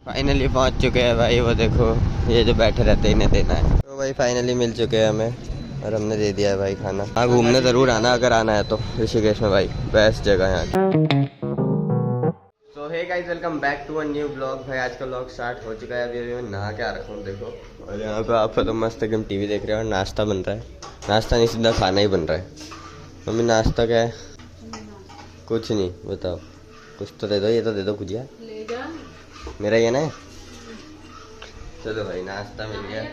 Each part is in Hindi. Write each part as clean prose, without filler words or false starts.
फाइनली पहुंच चुके हैं भाई। वो देखो ये जो बैठे रहते हैं इन्हें देना है। तो भाई फाइनली मिल चुके हैं हमें और हमने दे दिया है भाई खाना। हाँ घूमने ज़रूर आना अगर आना है तो ऋषिकेश में भाई बेस्ट जगह है यहाँ की। तो hey guys welcome back to a new blog. भाई आज का ब्लॉग स्टार्ट हो चुका है। अभी मैं नहा के आ रखा हूँ देखो। और यहाँ पे आप तो मस्त एकदम टीवी देख रहे हो और नाश्ता बन रहा है। नाश्ता नहीं सीधा खाना ही बन रहा है। मम्मी नाश्ता क्या है? कुछ नहीं बताओ, कुछ तो दे दो। ये तो दे दो भुजिया मेरा ये ना है। चलो भाई नाश्ता मिल गया।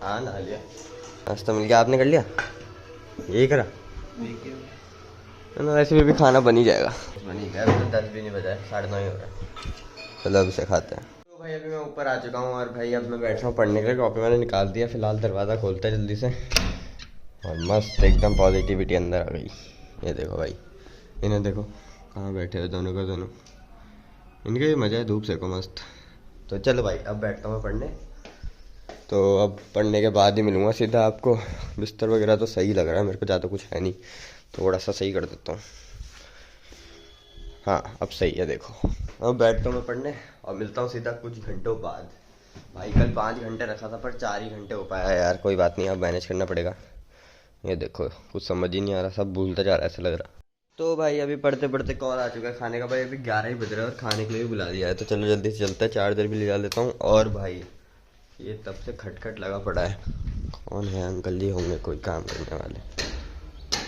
हाँ नहा लिया, नाश्ता मिल गया। आपने कर लिया? यही करा ना। वैसे भी खाना बन ही जाएगा। बन ही गया। अभी तो 10 भी नहीं बजा है, 9:30 ही हो रहा है। चलो अब इसे खाते हैं। तो भाई अभी मैं ऊपर आ चुका हूँ और भाई अब मैं बैठ रहा हूँ पढ़ने के लिए। कॉपी मैंने निकाल दिया। फिलहाल दरवाज़ा खोलते हैं जल्दी से और मस्त एकदम पॉजिटिविटी अंदर आ गई। ये देखो भाई, इन्हें देखो कहाँ बैठे हुए दोनों का दोनों। इनका ये मज़ा है, धूप सेको मस्त। तो चलो भाई अब बैठता हूँ मैं पढ़ने। तो अब पढ़ने के बाद ही मिलूँगा सीधा आपको। बिस्तर वगैरह तो सही लग रहा है मेरे को, ज़्यादा कुछ है नहीं। थोड़ा सा सही कर देता हूँ। हाँ अब सही है देखो। अब बैठता हूँ मैं पढ़ने और मिलता हूँ सीधा कुछ घंटों बाद। भाई कल 5 घंटे रखा था पर 4 ही घंटे हो पाया यार। कोई बात नहीं, अब मैनेज करना पड़ेगा। ये देखो कुछ समझ ही नहीं आ रहा, सब भूलता जा रहा है ऐसा लग रहा। तो भाई अभी पढ़ते पढ़ते कॉल आ चुका है खाने का। भाई अभी 11 ही बज रहे हैं और खाने के लिए भी बुला दिया है। तो चलो जल्दी से चलते हैं, चार्जर भी ले जा लेता हूँ। और भाई ये तब से खटखट लगा पड़ा है। कौन है? अंकल जी होंगे कोई काम करने वाले।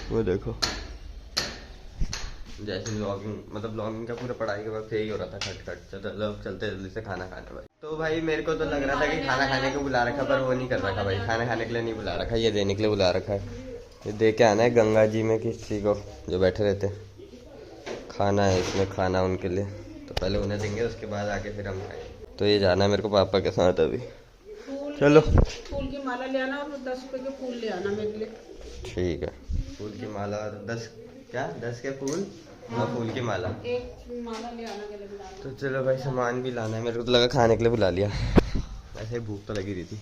वो देखो जैसे ब्लॉगिंग मतलब ब्लॉगिंग का पूरा पढ़ाई के वक्त यही हो रहा था खटखट। चलो अब चलते जल्दी से खाना खाने भाई। तो भाई मेरे को तो लग रहा था कि खाना खाने को बुला रखा, पर वो नहीं कर रखा भाई। खाना खाने के लिए नहीं बुला रखा, ये देने के लिए बुला रखा है। ये दे के आना है गंगा जी में किसी को जो बैठे रहते। खाना है इसमें, खाना उनके लिए। तो पहले उन्हें देंगे उसके बाद आके फिर हम खाएंगे। तो ये जाना है मेरे को पापा के साथ अभी। चलो फूल की माला ले आना और 10 रुपए के फूल ले आना मेरे लिए। ठीक है। फूल की माला और 10 क्या 10 के फूल? हाँ फूल की माला एक माला ले आना गले में डालना। तो चलो भाई सामान भी लाना है। मेरे को तो लगा खाने के लिए बुला लिया, ऐसे ही भूख तो लगी रही थी।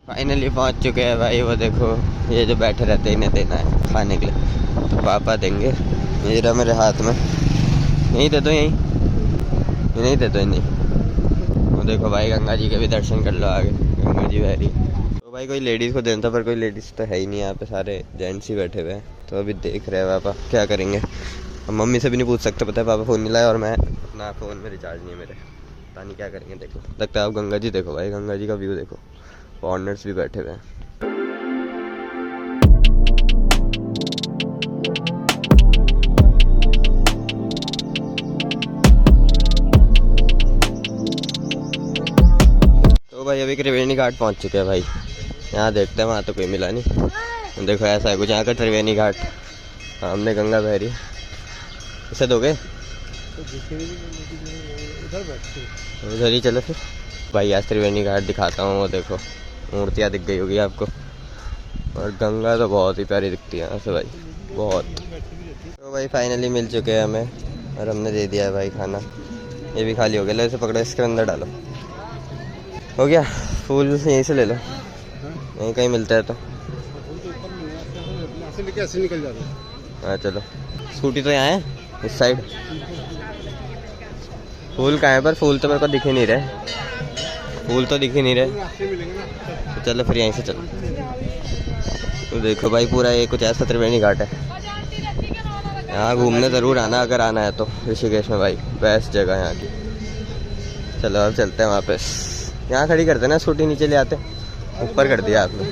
फाइनली पहुंच चुके हैं भाई। वो देखो ये जो बैठे रहते हैं इन्हें देना है खाने के लिए। तो पापा देंगे। ये रहा मेरे हाथ में, यहीं दे दो, यहीं दे दो इन्हीं। वो देखो भाई गंगा जी के भी दर्शन कर लो आगे, गंगा जी बह रही। तो भाई कोई लेडीज़ को देना था पर कोई लेडीज़ तो है ही नहीं यहाँ पे, सारे जेंट्स ही बैठे हुए हैं। तो अभी देख रहे हैं पापा क्या करेंगे। अब मम्मी से भी नहीं पूछ सकते, पता है पापा फ़ोन नहीं लाए और मैं ना फ़ोन में रिचार्ज नहीं है मेरे। पता नहीं क्या करेंगे। देखो लगता है आप गंगा जी देखो भाई, गंगा जी का व्यू देखो। फॉरनर्स भी बैठे हुए हैं। तो भाई अभी त्रिवेणी घाट पहुंच चुके हैं भाई। यहाँ देखते हैं, वहाँ तो कोई मिला नहीं। देखो ऐसा है कुछ यहाँ का त्रिवेणी घाट। हमने गंगा बह रही। इसे दोगे? उधर ही चलो फिर। भाई आज त्रिवेणी घाट दिखाता हूँ। वो देखो मूर्तियाँ दिख गई होगी आपको। और गंगा तो बहुत ही प्यारी दिखती है यहाँ से भाई, बहुत। तो भाई फाइनली मिल चुके हैं हमें और हमने दे दिया है भाई खाना। ये भी खाली हो गया। लो इसे पकड़ो, इसके अंदर डालो। हो गया। फूल यहीं से ले लो, यहीं कहीं मिलता है तो। हाँ चलो। स्कूटी तो यहाँ है इस साइड। फूल कहाँ है? पर फूल तो मेरे को दिख ही नहीं रहे। फूल तो दिख ही नहीं रहे। तो चलो फिर यहीं से चलो। तो देखो भाई पूरा ये कुछ ऐसा त्रिवेणी घाट है। यहाँ घूमने ज़रूर आना अगर आना है तो ऋषिकेश में भाई बेस्ट जगह है यहाँ की। चलो अब चलते हैं वापस। यहाँ खड़ी करते ना, स्कूटी नीचे ले आते। ऊपर कर दिया आपने,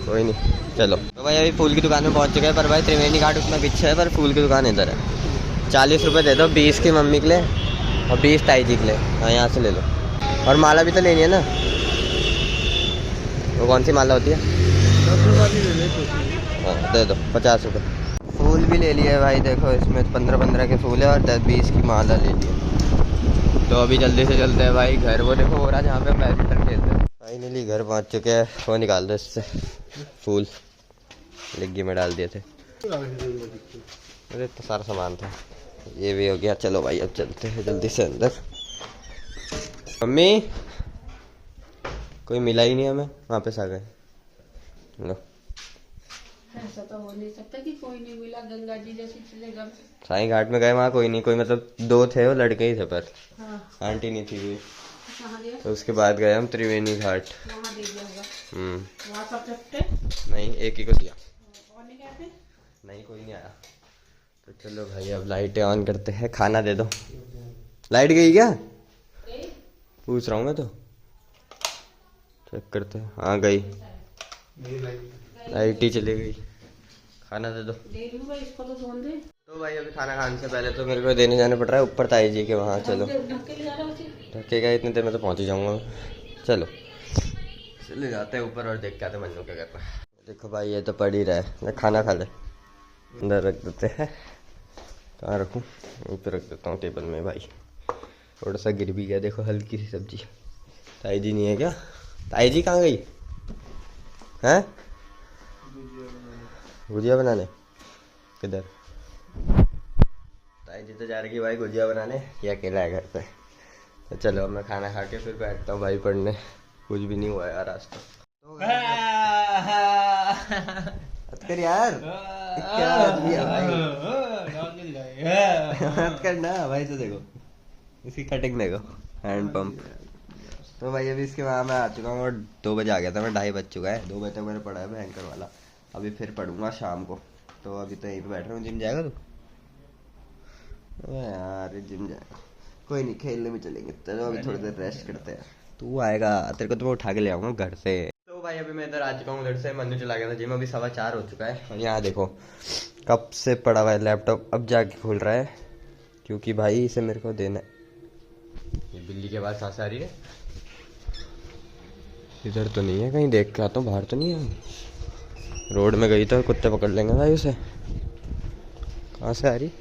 कोई नहीं। चलो तो भाई अभी फूल की दुकान में पहुँच चुके हैं। पर भाई त्रिवेणी घाट उतना पीछे है पर फूल की दुकान इधर है। 40 रुपये दे दो, 20 की मम्मी के लिए और 20 ताई जी के लिए। हाँ यहाँ से ले लो। और माला भी तो लेनी है ना। वो कौन सी माला होती है? हाँ दे दो 50 रुपये। फूल भी ले लिए भाई। देखो इसमें 15-15 के फूल है और 10-20 की माला ले ली। तो अभी जल्दी से चलते हैं भाई घर। वो देखो हो रहा है जहाँ पे बैडमिंटन खेलते हैं। फाइनली घर पहुँच चुके हैं। वो निकाल दो इससे फूल, डिग्गी में डाल दिए थे। अरे इतना सारा सामान था। ये भी हो गया। चलो भाई अब चलते हैं जल्दी से अंदर। मम्मी कोई मिला ही नहीं हमें, वापस आ गए। लो ऐसा तो हो नहीं सकता कि कोई नहीं मिला, गंगा जी जैसी चले गए। साईं घाट में गए, वहाँ कोई नहीं, कोई मतलब 2 थे, वो लड़के ही थे पर हाँ, आंटी नहीं थी कोई। कहाँ दिया? तो उसके बाद गए हम त्रिवेणी घाट। वहाँ दे दिया होगा। हम्म, वहाँ सब चट्टे नहीं एक ही को दिया, और नहीं गए थे? नहीं कोई नहीं आया। तो चलो भाई अब लाइटें ऑन करते हैं, खाना दे दो। लाइट गई क्या? पूछ रहा हूँ मैं तो, चेक करते हैं। हाँ गई, लाइट ही चली गई। खाना दे दो। दे दूँगा, इसको तो धोन दे। तो भाई अभी खाना खाने से पहले तो मेरे को देने जाना पड़ रहा है ऊपर ताई जी के वहाँ। चलो ढक के ले जा रहा है उसे। ढकेगा, इतने देर में तो पहुँच ही जाऊँगा मैं। चलो चले जाते हैं ऊपर और देख के आते हैं मन्नू क्या कर रहा है। देखो भाई ये तो पड़ ही रहा है, मैं खाना खा ले, अंदर रख देते हैं। कहाँ रखूँ? ऊपर रख देता हूँ टेबल में। भाई थोड़ा सा गिर भी गया, देखो हल्की सी सब्जी। ताई जी नहीं है क्या? ताई जी कहाँ गई हैं? गुजिया बनाने किधर? ताई जी तो जा रही है भाई गुजिया बनाने, ये अकेला है घर पे। तो चलो अब मैं खाना खा के फिर बैठता हूँ भाई पढ़ने। कुछ भी नहीं हुआ यार आज तो। मत कर यार, क्या बात भी है भाई। मत करना भाई, तो देखो इसकी कटिंग देखो, हैंड पंप। तो भाई अभी इसके वहाँ मैं आ चुका हूँ और 2 बजे आ गया था मैं, 2:30 बज चुका है। 2 बजे तक मैंने पढ़ा है भयंकर वाला, अभी फिर पढ़ूंगा शाम को। तो अभी तो यहीं पे बैठ रहा हूँ। जिम जाएगा तू? यार जिम जाएगा, कोई नहीं खेलने में चलेंगे। चलो अभी थोड़ी देर रेस्ट करते हैं। तू आएगा, तेरे को तो मैं उठा के ले आऊँगा घर से। तो भाई अभी मैं इधर आ चुका हूँ, उधर से मन्नू चला गया था जिम। अभी 4:15 हो चुका है और यहाँ देखो कब से पड़ा हुआ है लैपटॉप, अब जाके खोल रहा है क्योंकि भाई इसे मेरे को देना है। ये बिल्ली की आवाज़ कहाँ से आ रही है? इधर तो नहीं है, कहीं देख के आता हूँ, बाहर तो नहीं है। रोड में गई तो कुत्ते पकड़ लेंगे भाई उसे। कहाँ से आ रही?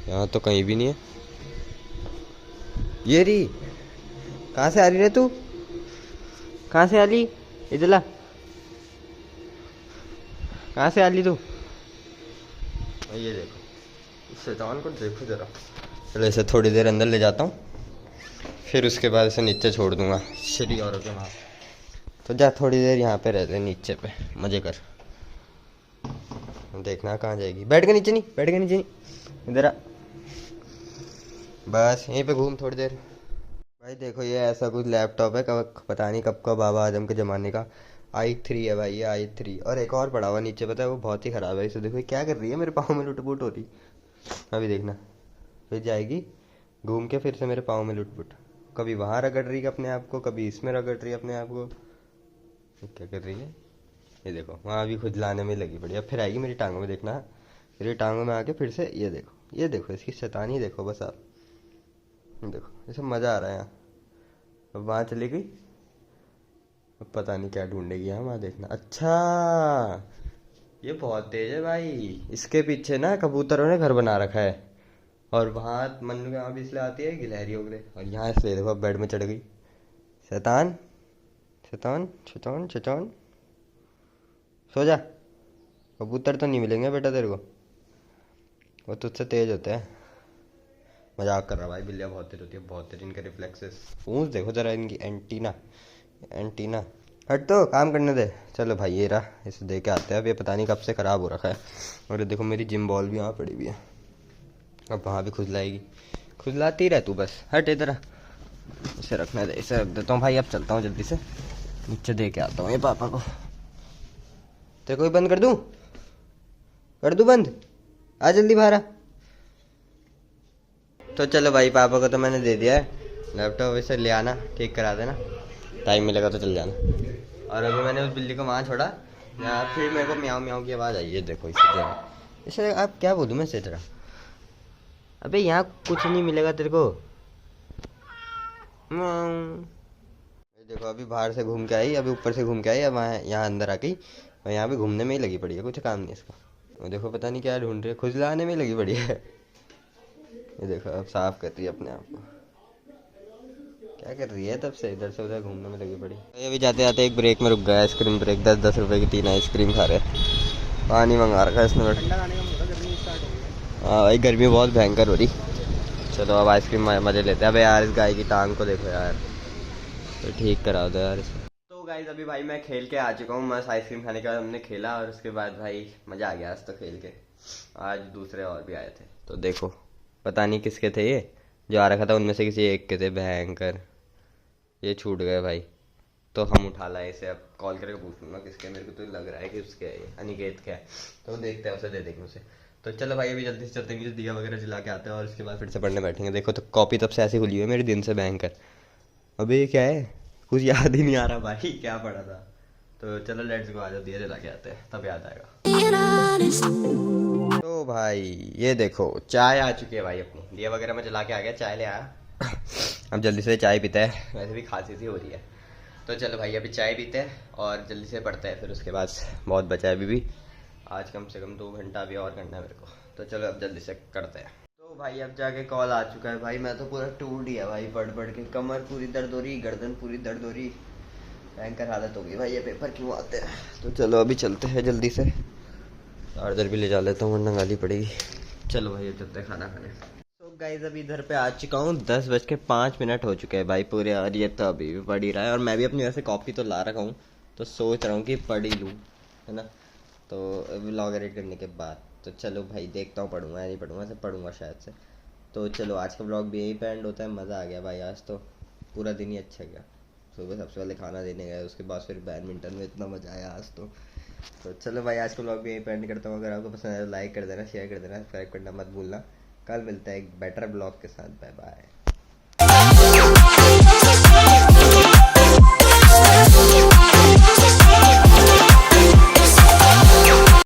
यहाँ तो कहीं भी नहीं है। ये रही, कहाँ से आ रही रे तू? कहाँ से आ ली? इधर ला, कहाँ से आ ली तू? ये देखो शैतान को, देखो जरा। चलो इसे थोड़ी देर अंदर ले जाता हूँ, फिर उसके बाद इसे नीचे छोड़ दूंगा श्री औरों के वहाँ। तो जा थोड़ी देर यहाँ पे रहते नीचे पे, मजे कर। देखना कहाँ जाएगी। बैठ के नीचे नहीं, बैठ के नीचे नहीं, इधर आ, बस यहीं पे घूम थोड़ी देर। भाई देखो ये ऐसा कुछ लैपटॉप है, कब पता नहीं कब का, बाबा आजम के ज़माने का। i3 है भाई, ये i3। और एक और पड़ा हुआ नीचे, पता है वो बहुत ही ख़राब है। इसे देखो क्या कर रही है, मेरे पाँव में लुटपुट हो रही। अभी देखना, फिर जाएगी घूम के फिर से मेरे पाँव में लुटपुट। कभी वहाँ रगड़ रही है अपने आप को, कभी इसमें रगड़ रही है अपने आप को। क्या कर रही है ये देखो, वहाँ भी खुजलाने में लगी पड़ी। अब फिर आएगी मेरी टांगों में, देखना मेरी टांगों में आके फिर से। ये देखो इसकी शैतानी देखो बस आप, देखो इसे मज़ा आ रहा है यहाँ। अब वहाँ चली गई, अब पता नहीं क्या ढूंढेगी यहाँ, वहाँ देखना। अच्छा ये बहुत तेज है भाई, इसके पीछे ना कबूतरों ने घर बना रखा है। और वहाँ मन्नू के वहाँ भी इसलिए आती है गिलहरी वगैरह, और यहाँ इसलिए देखो बेड में चढ़ गई। शैतान शैतान शैतान शैतान, सो जा। कबूतर तो नहीं मिलेंगे बेटा तेरे को, वो तुझसे तेज होते हैं। मजाक कर रहा भाई, बिल्लियाँ बहुत तेज होती है, बहुत तेज इनके रिफ्लेक्सेस। पूंछ देखो जरा इनकी, एंटीना हट, तो काम करने दे। चलो भाई ये रहा, इसे दे के आते हैं। अब ये पता नहीं कब से ख़राब हो रखा है। और ये देखो मेरी जिम बॉल भी यहाँ पड़ी हुई है, अब वहाँ भी खुजलाएगी। खुजलाती रह तू बस, हट इधर। इसे रखना दे, इसे रख देता हूँ भाई। अब चलता हूँ जल्दी से नीचे, दे के आता हूँ ये पापा को। तेरे को भी बंद कर दूँ बंद, आ जल्दी बाहर आ। तो चलो भाई पापा को तो मैंने दे दिया है लैपटॉप, इसे ले आना, ठीक करा देना, टाइम मिलेगा तो चल जाना। और अभी मैंने उस बिल्ली को वहाँ छोड़ा, या फिर मेरे को म्याऊं म्याऊं की आवाज़ आई है। देखो इसे जरा, इसे आप क्या बोलूँ मैं इसे जरा। अबे यहाँ कुछ नहीं मिलेगा तेरे को। देखो अभी बाहर से घूम के आई, अभी ऊपर से घूम के आई, अब वहाँ यहाँ अंदर आ गई और यहाँ भी घूमने में ही लगी पड़ी है, कुछ काम नहीं इसका। और देखो पता नहीं क्या ढूंढ रही है, खुजलाने में लगी पड़ी है। ये देखो अब साफ कर रही है अपने आप को, क्या कर रही है तब से, इधर से उधर घूमने में लगी पड़ी। अभी जाते जाते एक ब्रेक में रुक गया, आइसक्रीम ब्रेक। 10-10 रुपए की 3 आइसक्रीम खा रहे, पानी मंगा रखा है इसने। हाँ भाई गर्मी बहुत भयंकर हो रही। चलो अब आइसक्रीम मजे लेते हैं। अबे यार इस गाय की टांग को देखो यार, तो ठीक करा दो यार इसे। तो गाइस अभी भाई मैं खेल के आ चुका हूँ मस्त। आइसक्रीम खाने के बाद हमने खेला और उसके बाद भाई मज़ा आ गया आज तो खेल के। आज दूसरे और भी आए थे तो देखो, पता नहीं किसके थे ये, जो आ रखा था उनमें से किसी एक के थे भयंकर। ये छूट गए भाई, तो हम उठा लाए इसे। अब कॉल करके पूछ लूँगा किसके, मेरे को तो लग रहा है कि उसके है ये, अनिकेत के है। तो देखते हैं, उसे दे देंगे उसे। तो चलो भाई अभी जल्दी से चलते हैं, दिया वगैरह जला के आते हैं और उसके बाद फिर से पढ़ने बैठेंगे। देखो तो कॉपी तब से ऐसी खुली हुई है मेरे दिन से भयंकर। अबे ये क्या है, कुछ याद ही नहीं आ रहा भाई क्या पढ़ा था। तो चलो लेट्स गो, आ जाओ दिया जला के आते हैं तब याद आएगा। तो भाई ये देखो चाय आ चुकी है भाई अपनी। दिया वगैरह मैं जला के आ गया, चाय ले आया। अब जल्दी से चाय पीते हैं, वैसे भी खांसी सी हो रही है। तो चलो भाई अभी चाय पीते हैं और जल्दी से पढ़ते हैं। फिर उसके बाद बहुत बचा है अभी भी, आज कम से कम 2 घंटा अभी और करना है मेरे को। तो चलो अब जल्दी से करते हैं। तो भाई अब जाके कॉल आ चुका है भाई। मैं तो पूरा टूट गया भाई पढ़ पढ़ के, कमर पूरी दर्द हो रही, गर्दन पूरी दर्द हो रही, भयंकर हालत हो गई भाई। ये पेपर क्यों आते हैं। तो चलो अभी चलते हैं जल्दी से, चार्जर भी ले जा लेता हूँ वरना गाली पड़ेगी। चलो भाई अब चलते हैं खाना खाने। तो गाइज अभी इधर पे आ चुका हूँ, 10:05 हो चुके हैं भाई पूरे। और ये तो अभी भी पढ़ ही रहा है और मैं भी अपनी वैसे कॉपी तो ला रखा हूँ, तो सोच रहा हूँ कि पढ़ ही लूँ, है ना। तो व्लॉग एडिट करने के बाद तो चलो भाई देखता हूँ पढ़ूंगा या नहीं पढ़ूंगा, ऐसे पढ़ूंगा शायद से। तो चलो आज का व्लॉग भी यहीं पे एंड होता है। मज़ा आ गया भाई, आज तो पूरा दिन ही अच्छा गया। सुबह सबसे पहले खाना देने गए, उसके बाद फिर बैडमिंटन में इतना मज़ा आया आज तो। तो चलो भाई आज का व्लॉग भी यहीं पे एंड करता हूँ। अगर आपको पसंद आया तो लाइक कर देना, शेयर कर देना, सब्सक्राइब करना मत भूलना। कल मिलता है एक बेटर ब्लॉग के साथ। Bye bye.